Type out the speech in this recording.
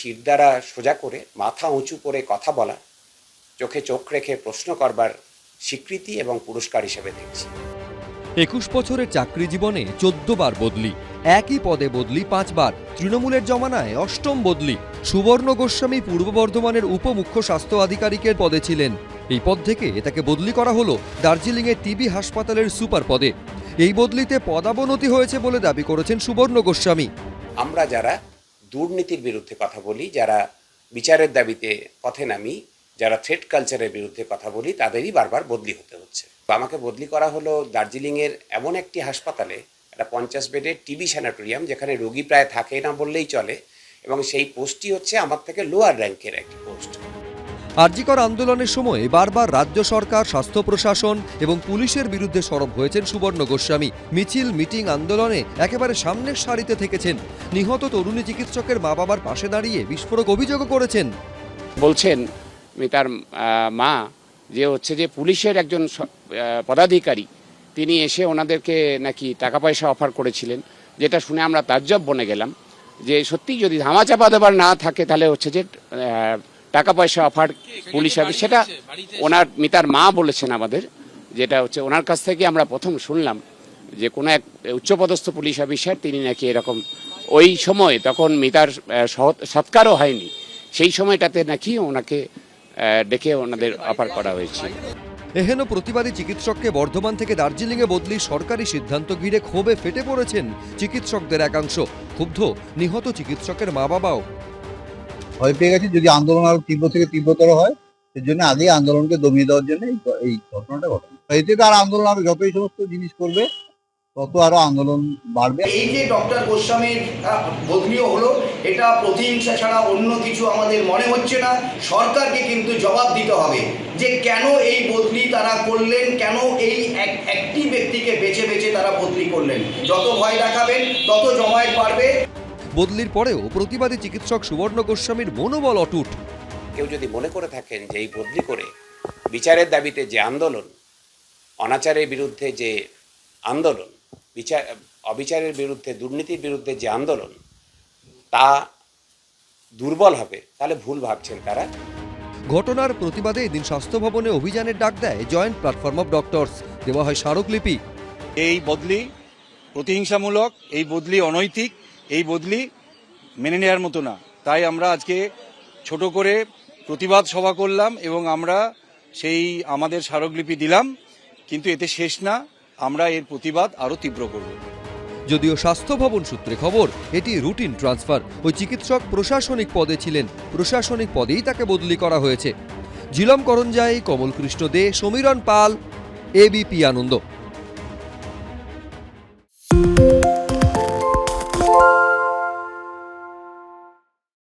শিরদাঁড়া সোজা করে মাথা উঁচু করে কথা বলা, চোখে চোখ রেখে প্রশ্ন করবার স্বীকৃতি এবং পুরস্কার হিসেবে দেখছি। 21 বছরের চাকরি জীবনে 14 বার বদলি, একই পদে বদলি 5 বার, তৃণমূলের জমানায় 8ম বদলি। সুবর্ণ গোস্বামী পূর্ব বর্ধমানের উপমুখ্য স্বাস্থ্য আধিকারিকের পদে ছিলেন। এই পদ থেকে তাকে বদলি করা হলো দার্জিলিংয়ের টিবি হাসপাতালের সুপার পদে। এই বদলিতে পদাবনতি হয়েছে বলে দাবি করেছেন সুবর্ণ গোস্বামী। আমরা যারা দুর্নীতির বিরুদ্ধে কথা বলি, যারা বিচারের দাবিতে পথে নামি, যারা থ্রেট কালচারের বিরুদ্ধে কথা বলি, তাদেরই বারবার বদলি হতে হচ্ছে। আমাকে বদলি করা হলো দার্জিলিংয়ের এমন একটি হাসপাতালে, একটা 50 বেডের টিবি স্যানাটোরিয়াম, যেখানে রোগী প্রায় থাকে না বললেই চলে, এবং সেই পোস্টটি হচ্ছে আমার থেকে লোয়ার র্যাঙ্কের একটি পোস্ট। আরজিকর আন্দোলনের সময় বারবার রাজ্য সরকার, স্বাস্থ্য প্রশাসন এবং পুলিশের বিরুদ্ধে সরব হয়েছেন সুবর্ণ গোস্বামী। মিছিল, মিটিং, আন্দোলনে একেবারে সামনের সারিতে থেকেছেন। নিহত তরুণী চিকিৎসকের মা বাবার পাশে দাঁড়িয়ে বিস্ফোরক অভিযোগও করেছেন। বলছেন তার মা যে হচ্ছে যে পুলিশের একজন পদাধিকারী, তিনি এসে ওনাদেরকে নাকি টাকা পয়সা অফার করেছিলেন, যেটা শুনে আমরা তাজ্জব বনে গেলাম যে সত্যি যদি ধামাচাপা দেবার না থাকে তাহলে হচ্ছে যে টাকা পয়সা অফার পুলিশ হবে, সেটা ওনার মিতার মা বলেছেন আমাদের। যেটা হচ্ছে ওনার কাছ থেকে আমরা প্রথম শুনলাম যে কোনো এক উচ্চপদস্থ পুলিশ অফিসার তিনি নাকি এরকম, ওই সময় তখন মিতার সৎকারও হয়নি, সেই সময়টাতে নাকি ওনাকে ডেকে ওনাদের অফার করা হয়েছে। এহেন প্রতিবাদী চিকিৎসককে বর্ধমান থেকে দার্জিলিংয়ে বদলি সরকারি সিদ্ধান্ত ঘিরে ক্ষোভে ফেটে পড়েছেন চিকিৎসকদের একাংশ। ক্ষুব্ধ নিহত চিকিৎসকের মা বাবাও। ভয় পেয়ে গেছে যদি আন্দোলন আরো তীব্র থেকে তীব্রতর হয়, এর জন্য আগেই আন্দোলনকে দমিয়ে দেওয়ার জন্য এই ঘটনাটা ঘটে। এতে তো আর আন্দোলন আরো যতই সমস্ত জিনিস করবে তত আরো আন্দোলন বাড়বে। এই যে ডক্টর গোস্বামীর বদলিও হলো, এটা প্রতিহিংসা ছাড়া অন্য কিছু আমাদের মনে হচ্ছে না। সরকারকে কিন্তু জবাব দিতে হবে যে কেন এই বদলি তারা করলেন, কেন এই একটি ব্যক্তিকে বেছে বেছে তারা বদলি করলেন। যত ভয় দেখাবেন তত জমায়েত বাড়বে। বদলির পরেও প্রতিবাদী চিকিৎসক সুবর্ণ গোস্বামীর মনোবল অটুট। কেউ যদি মনে করে থাকেন যে এই বদলি করে বিচারের দাবিতে যে আন্দোলন, অনাচারের বিরুদ্ধে যে আন্দোলন, অবিচারের বিরুদ্ধে, দুর্নীতির বিরুদ্ধে যে আন্দোলন, তা দুর্বল হবে, তাহলে ভুল ভাবছেন তারা। ঘটনার প্রতিবাদে এদিন স্বাস্থ্য ভবনে অভিযানের ডাক দেয় জয়েন্ট প্ল্যাটফর্ম অফ ডক্টরস। দেওয়া হয় স্মারকলিপি। এই বদলি প্রতিহিংসামূলক, এই বদলি অনৈতিক, এই বদলি মেনে নেওয়ার মতো না। তাই আমরা আজকে ছোট করে প্রতিবাদ সভা করলাম এবং আমরা সেই আমাদের স্মারকলিপি দিলাম, কিন্তু এতে শেষ না, আমরা এর প্রতিবাদ আরো তীব্র করব। যদিও স্বাস্থ্য ভবন সূত্রে খবর এটি রুটিন ট্রান্সফার। ওই চিকিৎসক প্রশাসনিক পদে ছিলেন, প্রশাসনিক পদেই তাকে বদলি করা হয়েছে। ঝিলম করঞ্জাই, কমল কৃষ্ণ দে, সমীরণ পাল, এবিপি আনন্দ।